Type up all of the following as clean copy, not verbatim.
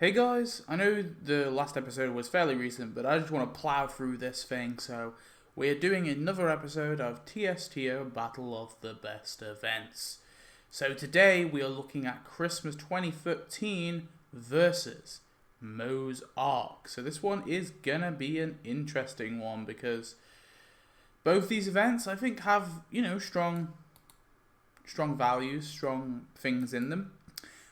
Hey guys, I know the last episode was fairly recent, but I just want to plow through this thing, so we're doing another episode of TSTO Battle of the Best Events. So today we are looking at Christmas 2013 versus Moe's Ark. So this one is gonna be an interesting one because both these events I think have, strong values, strong things in them.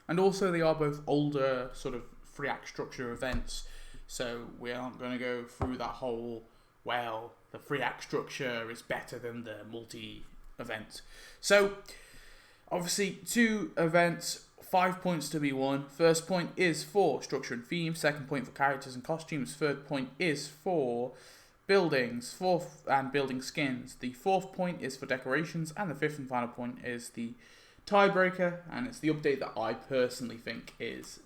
And also they are both older sort of free act structure events. So we aren't going to go through that whole, well, the free act structure is better than the multi event. So obviously 2 events, 5 points to be won. First point is for structure and theme. Second point for characters and costumes. Third point is for buildings. Fourth and building skins. The fourth point is for decorations. And the fifth and final point is the tiebreaker, and it's the update that I personally think is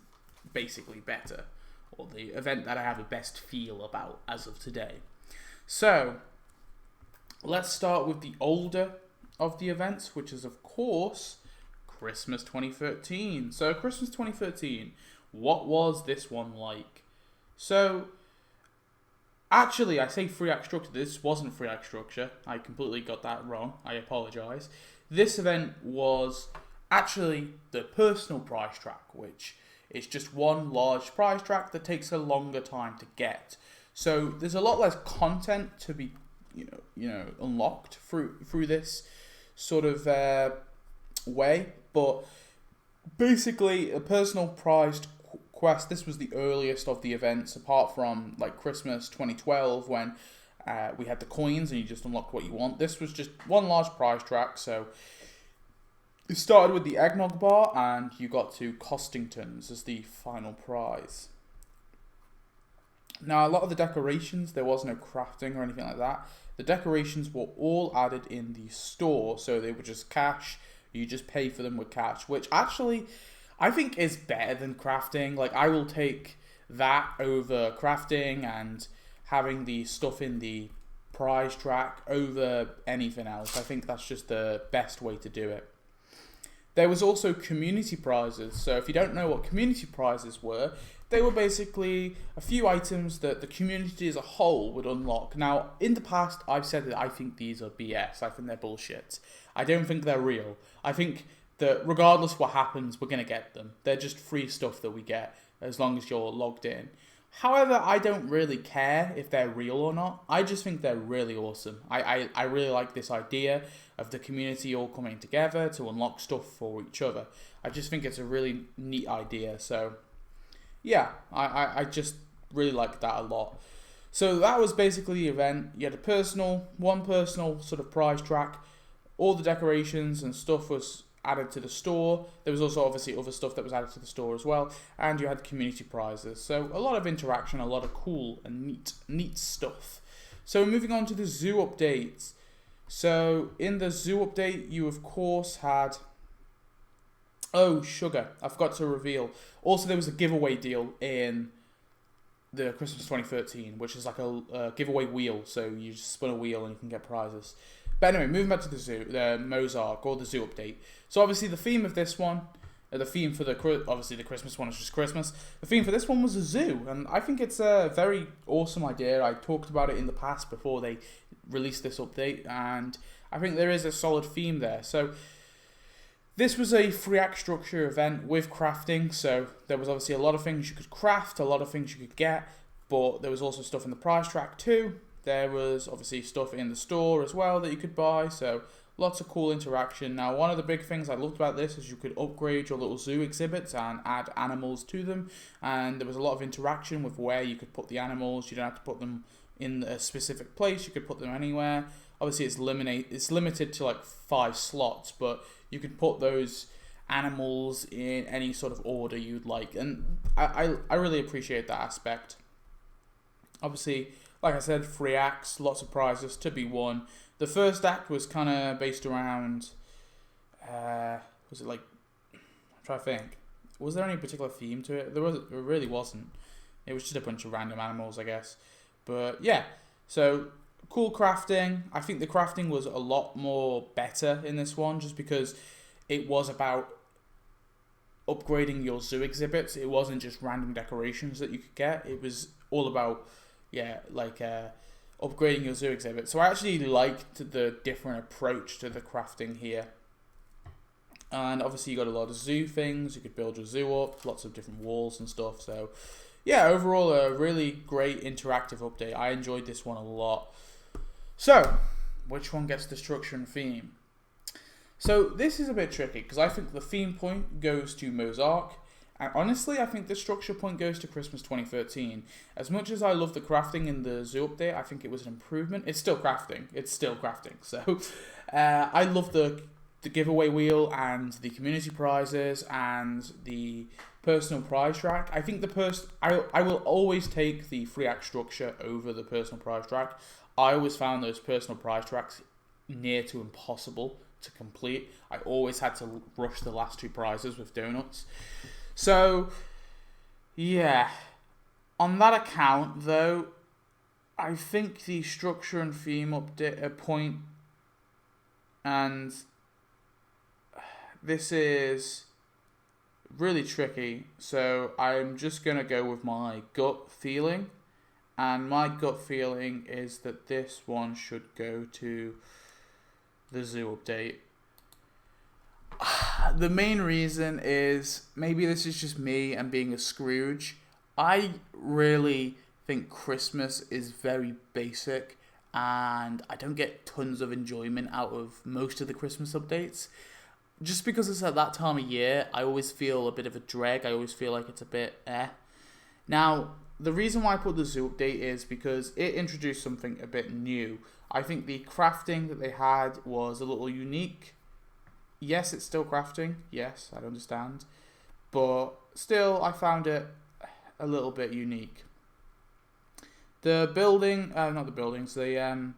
basically better, or the event that I have the best feel about as of today. So let's start with the older of the events, which is of course Christmas 2013. So Christmas 2013, what was this one like? So actually, I say free act structure. This wasn't free act structure. I completely got that wrong. I apologise. This event was actually the personal prize track, which is just one large prize track that takes a longer time to get. So there's a lot less content to be, unlocked through this sort of way. But basically, a personal prized quest. This was the earliest of the events, apart from like Christmas 2012 when we had the coins and you just unlocked what you want. This was just one large prize track, so it started with the eggnog bar and you got to Costingtons as the final prize. Now, a lot of the decorations, there was no crafting or anything like that. The decorations were all added in the store, so they were just cash. You just pay for them with cash, which actually I think is better than crafting. Like, I will take that over crafting and having the stuff in the prize track over anything else. I think that's just the best way to do it. There was also community prizes. So if you don't know what community prizes were, they were basically a few items that the community as a whole would unlock. Now, in the past, I've said that I think these are BS. I think they're bullshit. I don't think they're real. I think that regardless what happens, we're going to get them. They're just free stuff that we get as long as you're logged in. However, I don't really care if they're real or not. I just think they're really awesome. I really like this idea of the community all coming together to unlock stuff for each other. I just think it's a really neat idea. So, yeah, I just really like that a lot. So that was basically the event. You had one personal sort of prize track. All the decorations and stuff was added to the store. There was also obviously other stuff that was added to the store as well, and you had community prizes. So a lot of interaction, a lot of cool and neat stuff. So moving on to the zoo updates. So in the zoo update, you of course had sugar. I forgot to reveal. Also, there was a giveaway deal in the Christmas 2013, which is like a giveaway wheel. So you just spin a wheel and you can get prizes. But anyway, moving back to the zoo, the Moe's Ark, or the zoo update. So obviously the theme of this one, the theme for the Christmas one is just Christmas. The theme for this one was a zoo, and I think it's a very awesome idea. I talked about it in the past before they released this update, and I think there is a solid theme there. So this was a free act structure event with crafting, so there was obviously a lot of things you could craft, a lot of things you could get, but there was also stuff in the prize track too. There was obviously stuff in the store as well that you could buy, so lots of cool interaction. Now, one of the big things I loved about this is you could upgrade your little zoo exhibits and add animals to them, and there was a lot of interaction with where you could put the animals. You don't have to put them in a specific place, you could put them anywhere. Obviously, it's limited to like 5 slots, but you could put those animals in any sort of order you'd like, and I really appreciate that aspect. Obviously, like I said, free acts, lots of prizes to be won. The first act was kind of based around, was it like, I'm trying to think, was there any particular theme to it? There really wasn't. It was just a bunch of random animals, I guess. But yeah, so cool crafting. I think the crafting was a lot more better in this one, just because it was about upgrading your zoo exhibits. It wasn't just random decorations that you could get. It was all about, upgrading your zoo exhibit. So I actually liked the different approach to the crafting here. And obviously you got a lot of zoo things. You could build your zoo up, lots of different walls and stuff. So yeah, overall a really great interactive update. I enjoyed this one a lot. So, which one gets the structure and theme? So this is a bit tricky because I think the theme point goes to Mozark. And honestly, I think the structure point goes to Christmas 2013. As much as I love the crafting in the zoo update, I think it was an improvement. It's still crafting. So I love the giveaway wheel and the community prizes and the personal prize track. I think I will always take the free act structure over the personal prize track. I always found those personal prize tracks near to impossible to complete. I always had to rush the last 2 prizes with donuts. So, yeah. On that account, though, I think the structure and theme update point, and this is really tricky, so I'm just going to go with my gut feeling. And my gut feeling is that this one should go to the zoo update. The main reason is, maybe this is just me and being a Scrooge, I really think Christmas is very basic and I don't get tons of enjoyment out of most of the Christmas updates. Just because it's at that time of year, I always feel a bit of a drag. I always feel like it's a bit Now, the reason why I put the zoo update is because it introduced something a bit new. I think the crafting that they had was a little unique. Yes, it's still crafting. Yes, I understand. But still, I found it a little bit unique. The building, not the buildings, the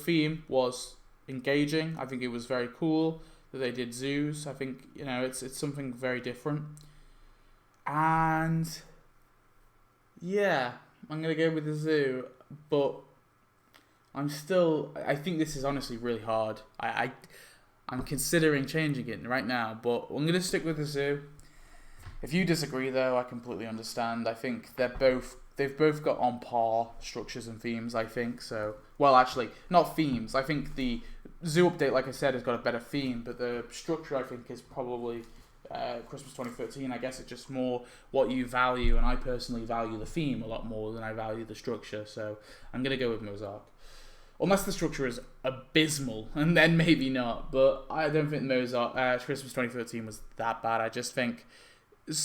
theme was engaging. I think it was very cool that they did zoos. I think, it's something very different. And yeah, I'm going to go with the zoo, but I think this is honestly really hard. I'm considering changing it right now, but I'm going to stick with the zoo. If you disagree, though, I completely understand. I think they've both got on par structures and themes, I think. So, well, actually, not themes. I think the zoo update, like I said, has got a better theme, but the structure, I think, is probably Christmas 2013. I guess it's just more what you value, and I personally value the theme a lot more than I value the structure. So, I'm going to go with Mozark. Unless the structure is abysmal, and then maybe not. But I don't think Christmas 2013 was that bad. I just think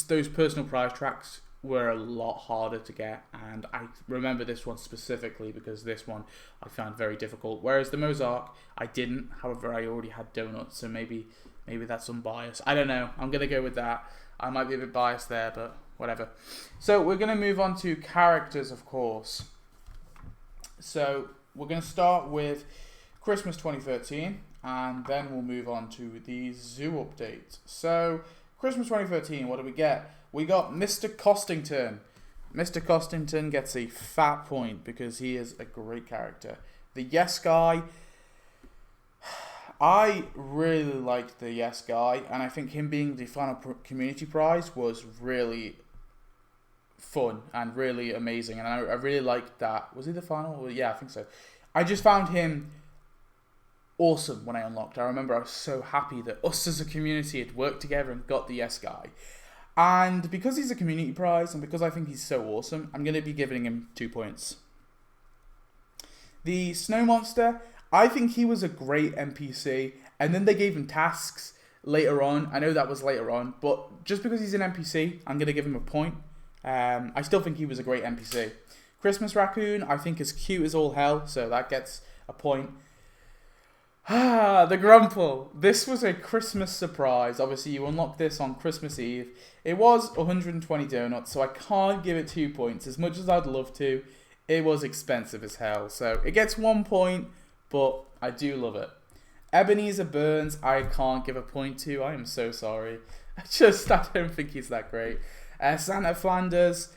those personal prize tracks were a lot harder to get, and I remember this one specifically because this one I found very difficult. Whereas the Mozark, I didn't. However, I already had donuts, so maybe that's some bias. I don't know. I'm gonna go with that. I might be a bit biased there, but whatever. So we're gonna move on to characters, of course. So we're going to start with Christmas 2013, and then we'll move on to the zoo update. So, Christmas 2013, what do we get? We got Mr. Costington. Mr. Costington gets a fat point because he is a great character. The Yes Guy, I really liked the Yes Guy, and I think him being the final community prize was really fun and really amazing, and I really liked that. Was he the final? Well, yeah, I think so. I just found him awesome when I unlocked. I remember I was so happy that us as a community had worked together and got the Yes Guy. And because he's a community prize and because I think he's so awesome, I'm going to be giving him 2 points. The Snow Monster, I think he was a great NPC, and then they gave him tasks later on. I know that was later on, but just because he's an NPC, I'm going to give him a point. I still think he was a great NPC. Christmas Raccoon, I think is cute as all hell, so that gets a point. The Grumple. This was a Christmas surprise. Obviously, you unlocked this on Christmas Eve. It was 120 donuts, so I can't give it 2 points. As much as I'd love to, it was expensive as hell. So it gets 1 point, but I do love it. Ebenezer Burns, I can't give a point to. I am so sorry. I don't think he's that great. Santa Flanders.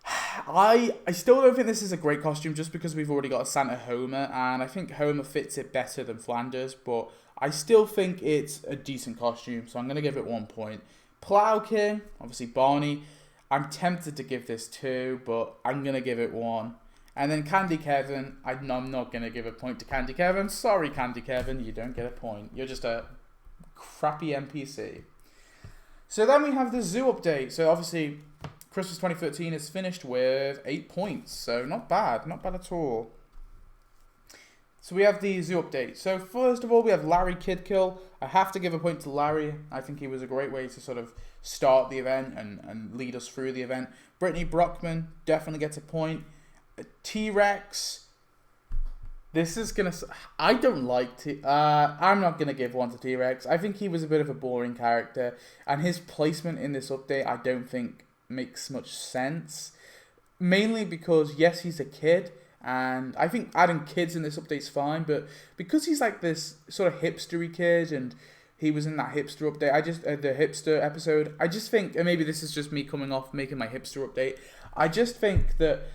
I still don't think this is a great costume just because we've already got a Santa Homer, and I think Homer fits it better than Flanders, but I still think it's a decent costume, so I'm going to give it 1 point. Plow King, obviously Barney. I'm tempted to give this 2, but I'm going to give it 1. And then Candy Kevin, I'm not going to give a point to Candy Kevin. Sorry, Candy Kevin, you don't get a point. You're just a crappy NPC. So then we have the zoo update. So obviously, Christmas 2013 is finished with 8 points. So not bad at all. So we have the zoo update. So first of all, we have Larry Kidkill. I have to give a point to Larry. I think he was a great way to sort of start the event and lead us through the event. Brittany Brockman definitely gets a point. T-Rex. This is going to... I don't like... I'm not going to give one to T-Rex. I think he was a bit of a boring character. And his placement in this update, I don't think makes much sense. Mainly because, yes, he's a kid. And I think adding kids in this update's fine, but because he's like this sort of hipstery kid, and he was in that hipster update, the hipster episode, I just think, and maybe this is just me coming off making my hipster update, I just think that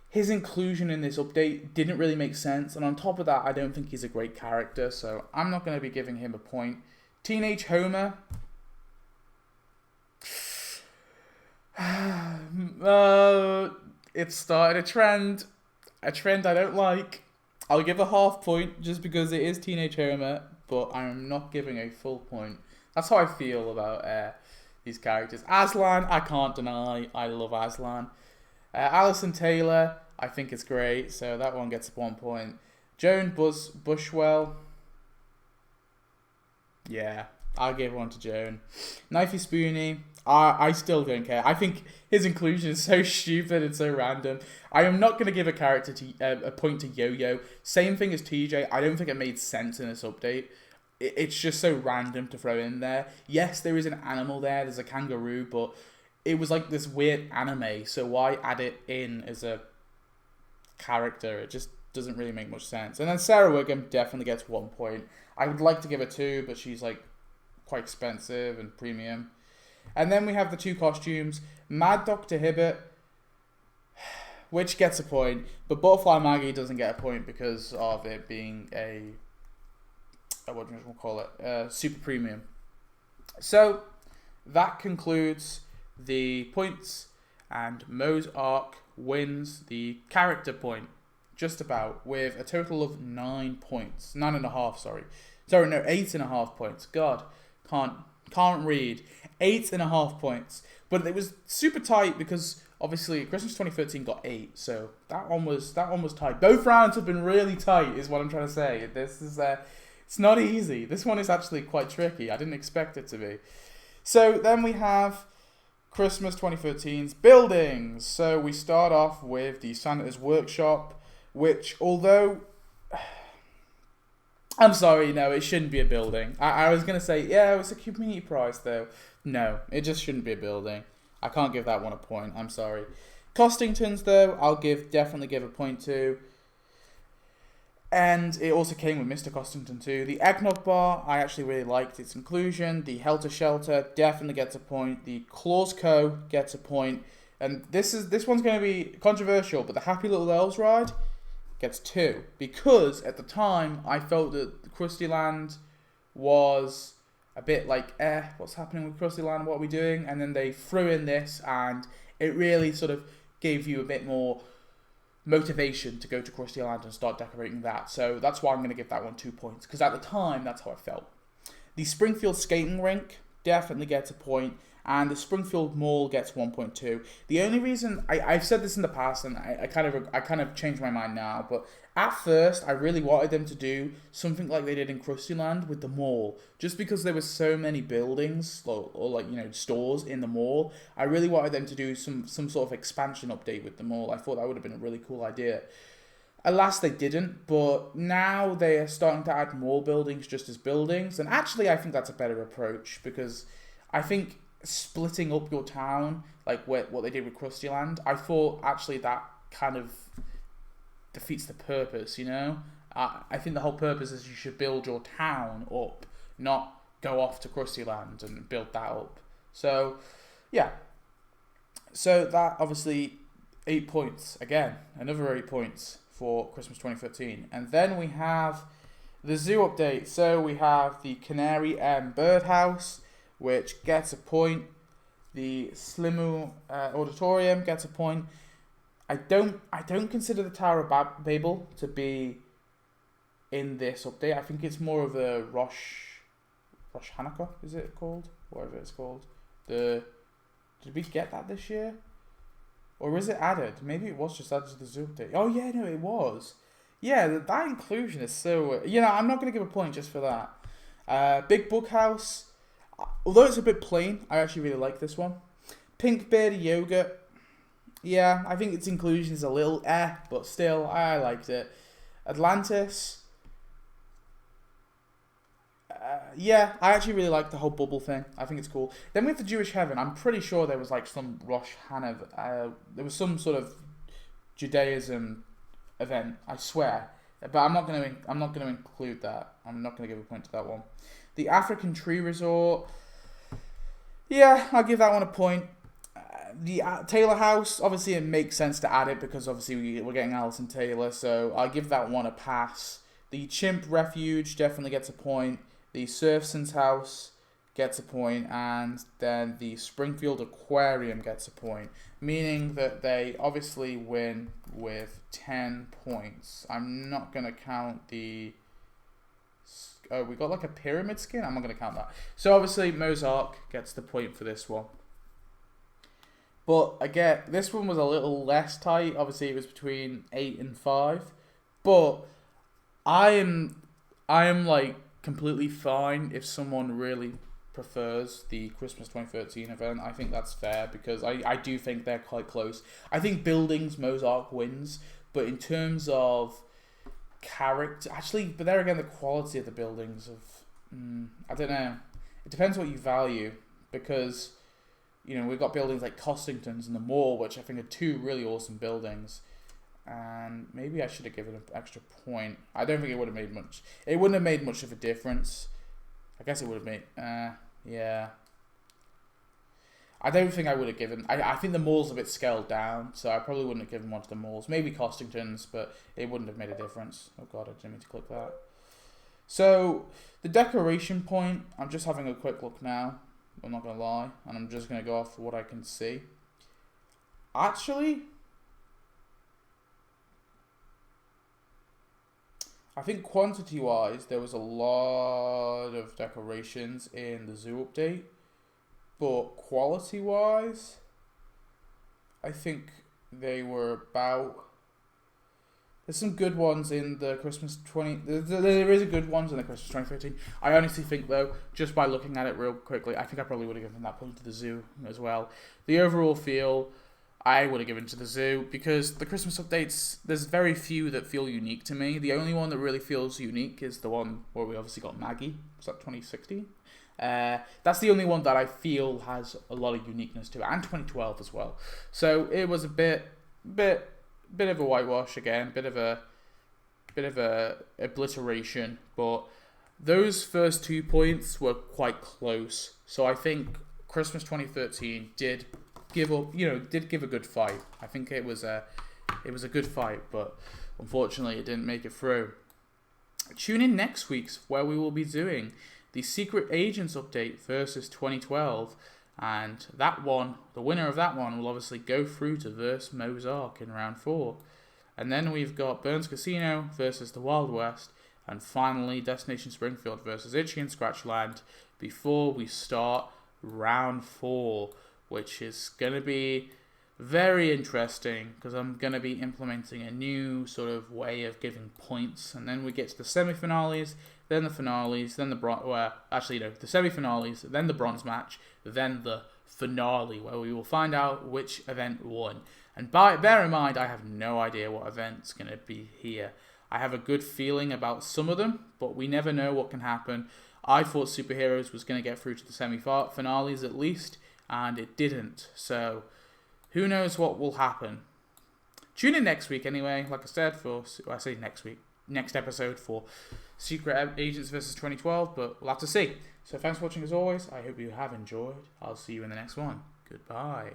his inclusion in this update didn't really make sense, and on top of that, I don't think he's a great character, so I'm not going to be giving him a point. Teenage Homer. It started a trend I don't like. I'll give a half point just because it is Teenage Homer, but I'm not giving a full point. That's how I feel about these characters. Aslan, I can't deny. I love Aslan. Alison Taylor, I think it's great, so that one gets 1 point. Joan Bushwell. Yeah, I'll give one to Joan. Knifey Spoony, I still don't care. I think his inclusion is so stupid and so random. I am not going to give a point to Yo-Yo. Same thing as TJ. I don't think it made sense in this update. It's just so random to throw in there. Yes, there is an animal there. There's a kangaroo, but it was like this weird anime. So why add it in as a character? It just doesn't really make much sense. And then Sarah Wiggum definitely gets 1 point. I would like to give her 2, but she's like quite expensive and premium. And then we have the 2 costumes. Mad Dr. Hibbert, which gets a point, but Butterfly Maggie doesn't get a point because of it being what do we call it? Super premium. So that concludes the points, and Mozark wins the character point, just about, with a total of 9 points. 9.5, sorry. Sorry, no, 8.5 points. God, can't read. 8.5 points. But it was super tight because obviously Christmas 2013 got 8, so that one was tight. Both rounds have been really tight, is what I'm trying to say. This is it's not easy. This one is actually quite tricky. I didn't expect it to be. So then we have Christmas 2013's buildings. So we start off with the Santa's Workshop, which, although I'm sorry, no, it shouldn't be a building. I was going to say, yeah, it was a community prize, though. No, it just shouldn't be a building. I can't give that one a point. I'm sorry. Costingtons, though, I'll definitely give a point to. And it also came with Mr. Costington too. The Eggnog Bar, I actually really liked its inclusion. The Helter Shelter definitely gets a point. The Claus Co. gets a point. And this one's going to be controversial, but the Happy Little Elves ride gets 2. Because at the time, I felt that Krusty Land was a bit like, what's happening with Krusty Land? What are we doing? And then they threw in this, and it really sort of gave you a bit more motivation to go to Krusty Land and start decorating that. So that's why I'm going to give that one 2 points, because at the time, that's how I felt. The Springfield Skating Rink definitely gets a point, and the Springfield Mall gets 1.2. The only reason, I've said this in the past, and I kind of changed my mind now, but at first, I really wanted them to do something like they did in Krusty Land with the mall. Just because there were so many buildings, or like, you know, stores in the mall, I really wanted them to do some sort of expansion update with the mall. I thought that would have been a really cool idea. Alas, they didn't, but now they are starting to add more buildings just as buildings, and actually I think that's a better approach, because I think splitting up your town, like what they did with Krusty Land, I thought actually that kind of defeats the purpose, you know? I think the whole purpose is you should build your town up, not go off to Krusty Land and build that up. So, yeah. So that, obviously, 8 points. Again, another 8 points for Christmas 2013. And then we have the zoo update. So we have the Canary M Birdhouse, which gets a point. The Slimu Auditorium gets a point. I don't consider the Tower of Babel to be in this update. I think it's more of a Rosh Hanukkah, is it called? Whatever it's called. Did we get that this year? Or is it added? Maybe it was just added to the Zoo update. Oh yeah, no, it was. Yeah, that inclusion is so... I'm not going to give a point just for that. Big Book House. Although it's a bit plain, I actually really like this one. Pink Bearded Yogurt. Yeah, I think its inclusion is a little but still, I liked it. Atlantis. I actually really like the whole bubble thing. I think it's cool. Then with the Jewish Heaven, I'm pretty sure there was like some Rosh Hashanah. There was some sort of Judaism event. I swear, but I'm not gonna include that. I'm not gonna give a point to that one. The African Tree Resort. Yeah, I'll give that one a point. The Taylor House, obviously it makes sense to add it because obviously we're getting Alison Taylor, so I'll give that one a pass. The Chimp Refuge definitely gets a point. The Surfson's House gets a point, and then the Springfield Aquarium gets a point, meaning that they obviously win with 10 points. I'm not going to count the... Oh, we got like a pyramid skin? I'm not going to count that. So obviously Mozart gets the point for this one. But again, this one was a little less tight. Obviously it was between 8 and 5. But I am like completely fine if someone really prefers the Christmas 2013 event. I think that's fair because I do think they're quite close. I think Buildings Mozart wins, but in terms of character, actually, but there again, the quality of the buildings I don't know. It depends what you value because we've got buildings like Cossington's and the Mall, which I think are two really awesome buildings. And maybe I should have given an extra point. I don't think it would have made much. It wouldn't have made much of a difference. I guess it would have made... yeah. I don't think I would have given... I think the Mall's a bit scaled down, so I probably wouldn't have given one to the Malls. Maybe Cossington's, but it wouldn't have made a difference. Oh god, I didn't mean to click that. So, the decoration point, I'm just having a quick look now. I'm not going to lie. And I'm just going to go off what I can see. Actually... I think quantity-wise, there was a lot of decorations in the Zoo update, but quality-wise, I think they were about... There's some good ones in the Christmas 20... There is a good ones in the Christmas 2013. I honestly think, though, just by looking at it real quickly, I think I probably would have given that point to the Zoo as well. The overall feel... I would have given to the Zoo because the Christmas updates, there's very few that feel unique to me. The only one that really feels unique is the one where we obviously got Maggie. Was that 2016? That's the only one that I feel has a lot of uniqueness to it, and 2012 as well. So it was a bit of a whitewash again, bit of a obliteration. But those first 2 points were quite close. So I think Christmas 2013 did give a good fight. I think it was a good fight, but unfortunately it didn't make it through. Tune in next week's where we will be doing the Secret Agents update versus 2012, and that one, the winner of that one, will obviously go through to verse Mozart in round 4. And then we've got Burns Casino versus the Wild West, and finally Destination Springfield versus Itchy and Scratchland before we start round 4. Which is going to be very interesting because I'm going to be implementing a new sort of way of giving points. And then we get to the semi-finales, then the finales, then the the semi-finales, then the bronze match, then the finale where we will find out which event won. And bear in mind, I have no idea what event's going to be here. I have a good feeling about some of them, but we never know what can happen. I thought Superheroes was going to get through to the semi-finales at least, and it didn't. So, who knows what will happen. Tune in next week anyway, like I said, next episode for Secret Agents versus 2012, but we'll have to see. So thanks for watching as always. I hope you have enjoyed. I'll see you in the next one. Goodbye.